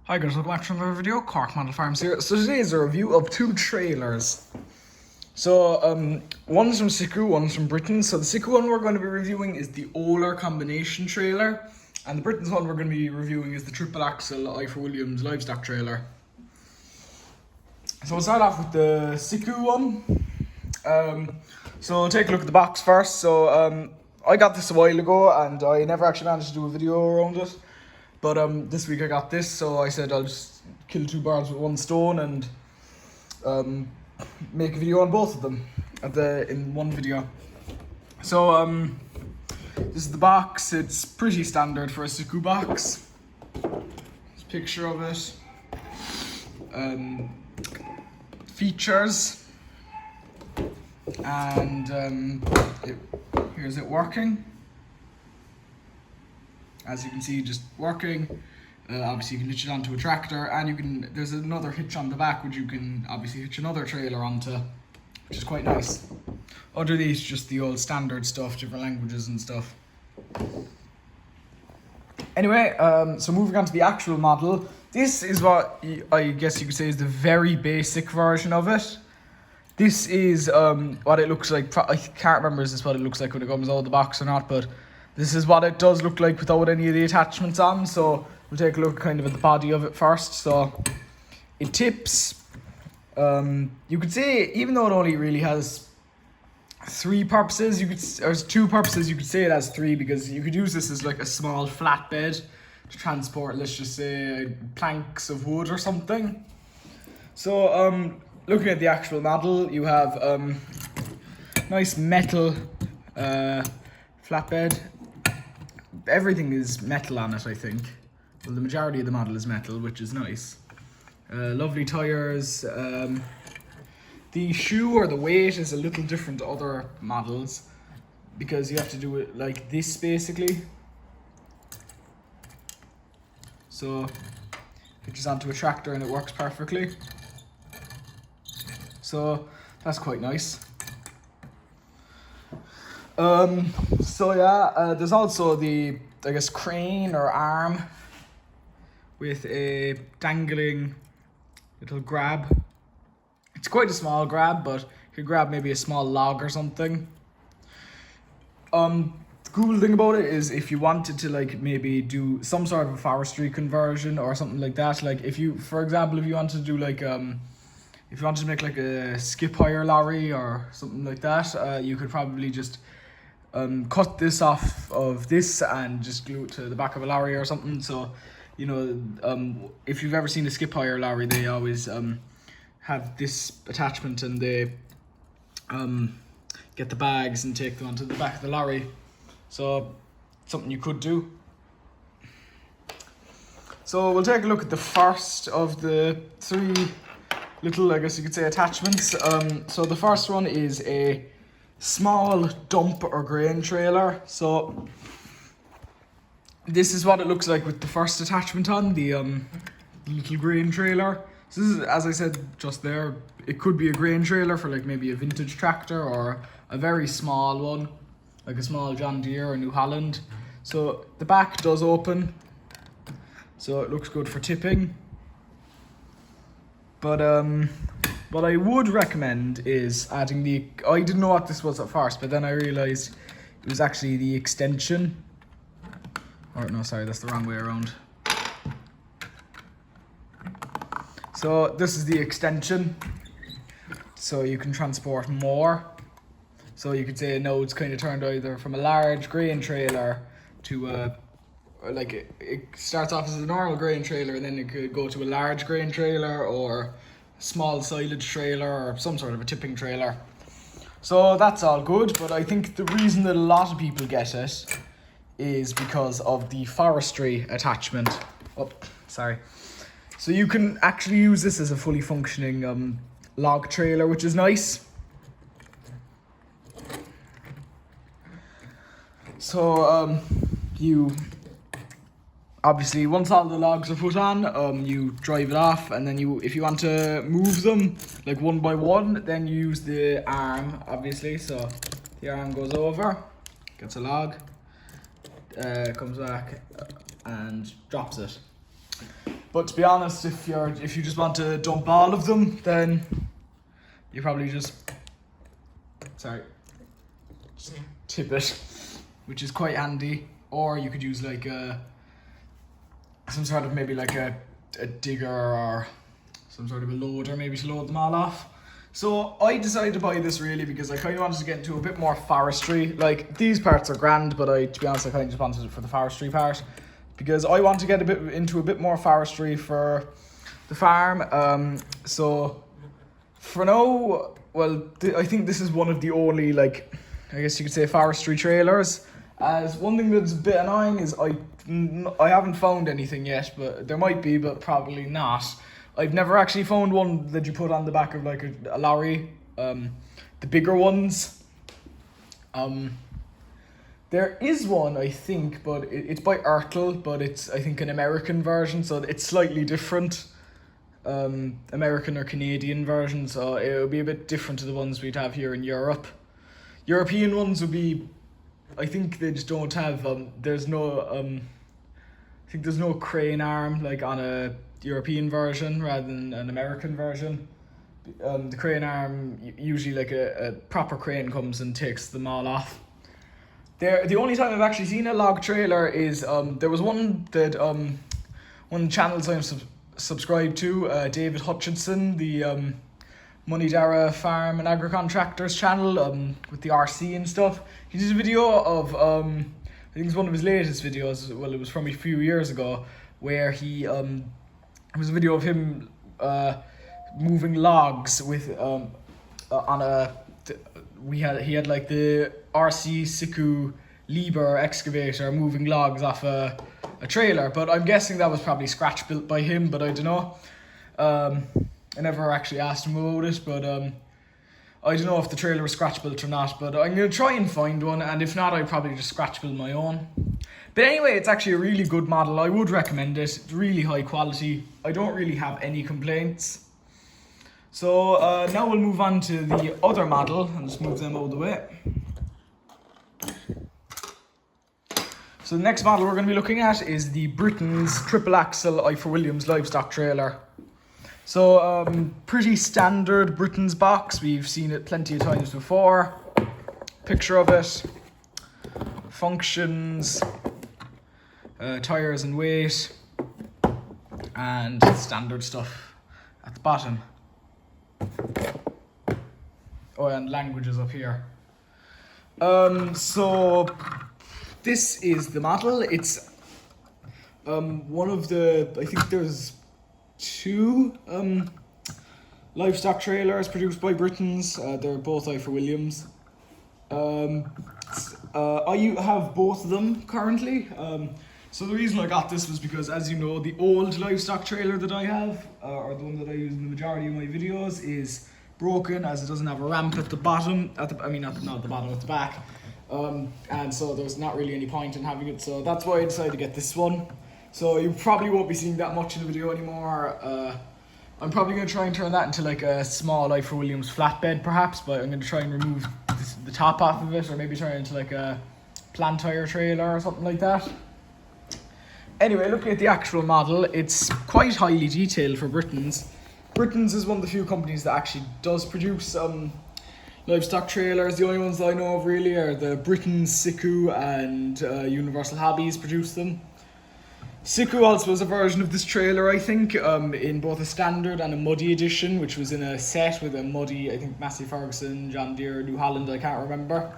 Hi guys, welcome back to another video. Cork Model Farms here. So today is a review of two trailers. So one's from Siku, one's from Britain. So the Siku one we're going to be reviewing is the Oler combination trailer, and the Britain's one we're going to be reviewing is the triple axle I for Williams livestock trailer. So we'll start off with the Siku one. So we'll take a look at the box first. So I got this a while ago and I never actually managed to do a video around it. But this week I got this, so I said I'll just kill two birds with one stone and make a video on both of them in one video. So this is the box. It's pretty standard for a Siku box. There's a picture of it. Features, and here's it working. As you can see, just working. Obviously you can hitch it onto a tractor, and there's another hitch on the back which you can obviously hitch another trailer onto, which is quite nice. Underneath, just the old standard stuff, different languages and stuff. Anyway, so moving on to the actual model. This is what I guess you could say is the very basic version of it. This is what it looks like. I can't remember is this what it looks like when it comes out of the box or not, but this is what it does look like without any of the attachments on. So we'll take a look kind of at the body of it first. So it tips. You could say, even though it only really has three purposes, or two purposes, you could say it has three, because you could use this as like a small flatbed to transport, let's just say, planks of wood or something. So looking at the actual model, you have nice metal flatbed. Everything is metal on it, I think. Well, the majority of the model is metal, which is nice. Lovely tires. The shoe or the weight is a little different to other models, because you have to do it like this basically. So it hitches onto a tractor and it works perfectly. So that's quite nice. So yeah, there's also the, I guess, crane or arm with a dangling little grab. It's quite a small grab, but you could grab maybe a small log or something. The cool thing about it is if you wanted to like maybe do some sort of a forestry conversion or something like that, like if you, for example, if you wanted to do like if you wanted to make like a skip hire lorry or something like that, you could probably just cut this off of this and just glue it to the back of a lorry or something. So, you know, if you've ever seen a skip hire lorry, they always have this attachment, and they get the bags and take them onto the back of the lorry. So, something you could do. So we'll take a look at the first of the three little, I guess you could say, attachments. So the first one is a small dump or grain trailer. So this is what it looks like with the first attachment on, the little grain trailer. So this is, as I said just there, it could be a grain trailer for like maybe a vintage tractor or a very small one, like a small John Deere or New Holland. So the back does open, so it looks good for tipping. But what I would recommend is adding I didn't know what this was at first, but then I realized it was actually the extension. Or no, sorry, that's the wrong way around. So this is the extension, so you can transport more. So you could say now it's kind of turned either from a large grain trailer to like it starts off as a normal grain trailer, and then it could go to a large grain trailer or a small silage trailer or some sort of a tipping trailer. So that's all good, but I think the reason that a lot of people get it is because of the forestry attachment. Oh, sorry. So you can actually use this as a fully functioning log trailer, which is nice. So you obviously, once all the logs are put on, you drive it off, and then if you want to move them like one by one, then you use the arm, obviously. So the arm goes over, gets a log, comes back and drops it. But to be honest, if you just want to dump all of them, then you probably just tip it, which is quite handy. Or you could use like some sort of maybe like a digger or some sort of a loader maybe to load them all off. So I decided to buy this really because I kind of wanted to get into a bit more forestry. Like these parts are grand, but to be honest, I kind of just wanted it for the forestry part because I want to get into a bit more forestry for the farm. So for now, well, I think this is one of the only, like, I guess you could say forestry trailers. As one thing that's a bit annoying is I haven't found anything yet, but there might be, but probably not. I've never actually found one that you put on the back of like a lorry, the bigger ones. There is one, I think, but it's by Ertl, but it's, I think, an American version, so it's slightly different. American or Canadian version, so it would be a bit different to the ones we'd have here in Europe. European ones would be, I think they just don't have, there's no, I think there's no crane arm like on a European version rather than an American version. The crane arm, usually like a proper crane comes and takes them all off. The only time I've actually seen a log trailer is, there was one that, one of the channels I'm subscribed to, David Hutchinson, the Moneydara Farm and Agri-Contractors channel, with the RC and stuff. He did a video of, I think it's one of his latest videos, well it was from a few years ago, where he, it was a video of him moving logs with on a he had like the RC Siku Liebherr excavator moving logs off a trailer, but I'm guessing that was probably scratch built by him, but I don't know. I never actually asked him about it, but I don't know if the trailer was scratch built or not, but I'm gonna try and find one, and if not, I'd probably just scratch build my own. But anyway, it's actually a really good model. I would recommend it. It's really high quality. I don't really have any complaints. So now we'll move on to the other model and just move them out of the way. So the next model we're going to be looking at is the Britain's triple axle Ifor Williams livestock trailer. So pretty standard Britain's box. We've seen it plenty of times before. Picture of it. Functions. Tires and weight. And standard stuff at the bottom. Oh, and languages up here. So this is the model. It's one of the, I think there's 2 livestock trailers produced by Britons. They're both Ifor Williams. I have both of them currently. So the reason I got this was because, as you know, the old livestock trailer that I have, or the one that I use in the majority of my videos, is broken as it doesn't have a ramp at the bottom, not at the bottom, at the back. And so there's not really any point in having it, so that's why I decided to get this one. So you probably won't be seeing that much in the video anymore. I'm probably going to try and turn that into like a small Ifor Williams flatbed perhaps, but I'm going to try and remove the top off of it, or maybe turn it into like a plant tire trailer or something like that. Anyway, looking at the actual model, it's quite highly detailed for Britons. Britons is one of the few companies that actually does produce livestock trailers. The only ones that I know of really are the Britons, Siku and Universal Hobbies produce them. Siku also was a version of this trailer, I think, in both a standard and a muddy edition, which was in a set with a muddy, I think, Massey Ferguson, John Deere, New Holland, I can't remember.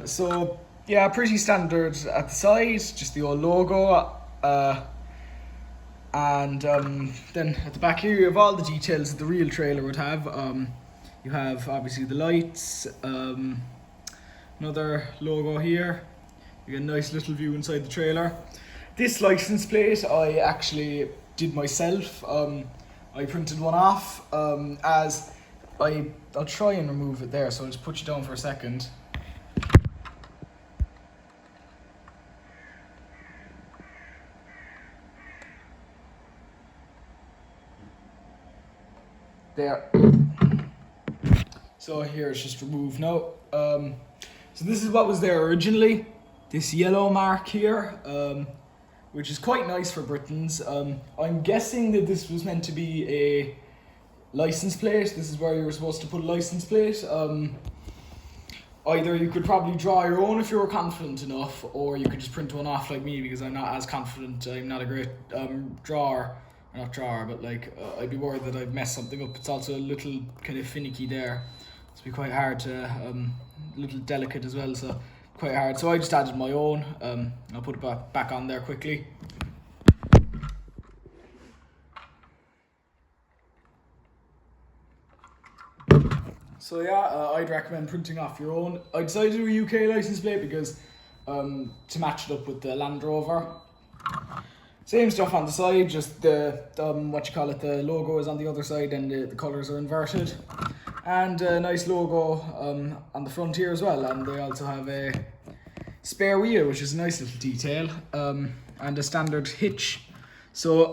So yeah, pretty standard at the side, just the old logo. And then at the back here you have all the details that the real trailer would have. You have obviously the lights, another logo here. You get a nice little view inside the trailer. This license plate I actually did myself. I printed one off. I'll try and remove it there, so I'll just put you down for a second. There. So here it's just removed now. So this is what was there originally. This yellow mark here. which is quite nice for Britons. I'm guessing that this was meant to be a license plate. This is where you were supposed to put a license plate. Either you could probably draw your own if you were confident enough, or you could just print one off like me, because I'm not as confident. I'm not a great drawer. Not drawer, but like I'd be worried that I'd mess something up. It's also a little kind of finicky there. It's be quite hard to, a little delicate as well, so quite hard. So I just added my own. I'll put it back on there quickly. So yeah, I'd recommend printing off your own. I decided to do a UK license plate because to match it up with the Land Rover. Same stuff on the side, just the the logo is on the other side and the colours are inverted. And a nice logo on the front here as well. And they also have a spare wheel, which is a nice little detail, and a standard hitch. So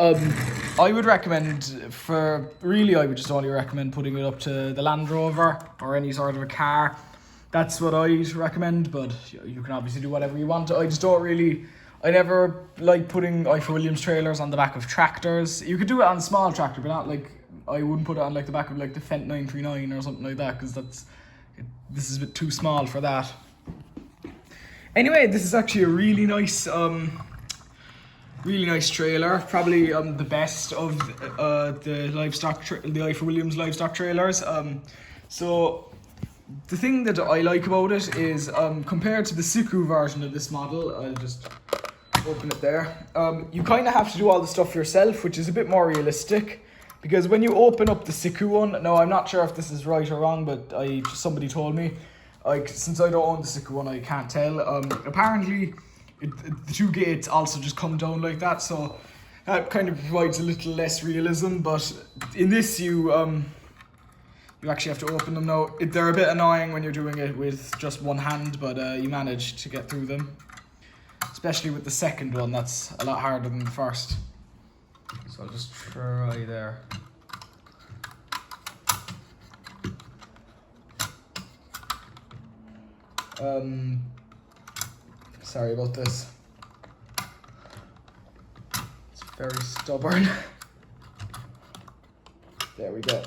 I would recommend, I would just only recommend putting it up to the Land Rover or any sort of a car. That's what I'd recommend, but you can obviously do whatever you want. I never like putting Ifor Williams trailers on the back of tractors. You could do it on a small tractor, but not like, I wouldn't put it on like the back of like the Fendt 939 or something like that, because this is a bit too small for that. Anyway, this is actually a really nice trailer, probably the best of the Ifor Williams livestock trailers. So the thing that I like about it is, compared to the Siku version of this model, I'll just open it there. You kind of have to do all the stuff yourself, which is a bit more realistic, because when you open up the Siku one, now I'm not sure if this is right or wrong, but somebody told me, since I don't own the Siku one, I can't tell. Apparently, the two gates also just come down like that, so that kind of provides a little less realism. But in this, you actually have to open them now. They're a bit annoying when you're doing it with just one hand, but you manage to get through them. Especially with the second one, that's a lot harder than the first. So I'll just try there. Sorry about this. It's very stubborn. There we go.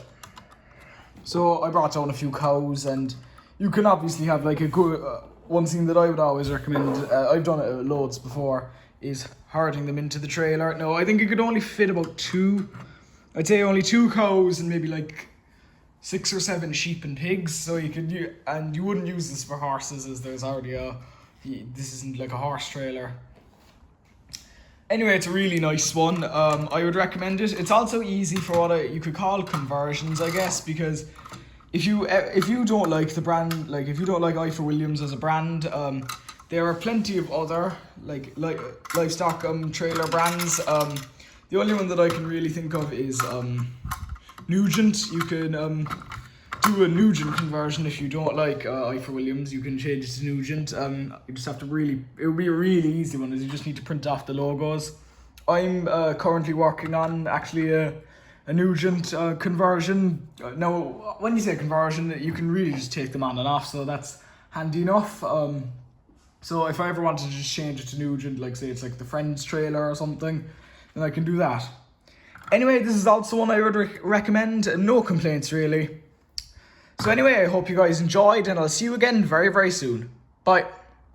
So I brought down a few cows, and you can obviously have like a good, one thing that I would always recommend, I've done it loads before, is herding them into the trailer. No, I think you could only fit about I'd say only 2 cows and maybe like 6 or 7 sheep and pigs. So you wouldn't use this for horses, as there's already this isn't like a horse trailer. Anyway, it's a really nice one. I would recommend it. It's also easy for what you could call conversions, I guess, because if you don't like the brand, like if you don't like Ifor Williams as a brand, there are plenty of other like livestock trailer brands. The only one that I can really think of is Nugent. You can do a Nugent conversion if you don't like Ifor Williams. You can change it to Nugent. You just have to it would be a really easy one, as you just need to print off the logos. I'm currently working on actually a Nugent conversion. Now, when you say conversion, you can really just take them on and off, so that's handy enough. So if I ever wanted to just change it to Nugent, like say it's like the Friends trailer or something, then I can do that. Anyway, this is also one I would recommend. No complaints really. So anyway, I hope you guys enjoyed, and I'll see you again very, very soon. Bye.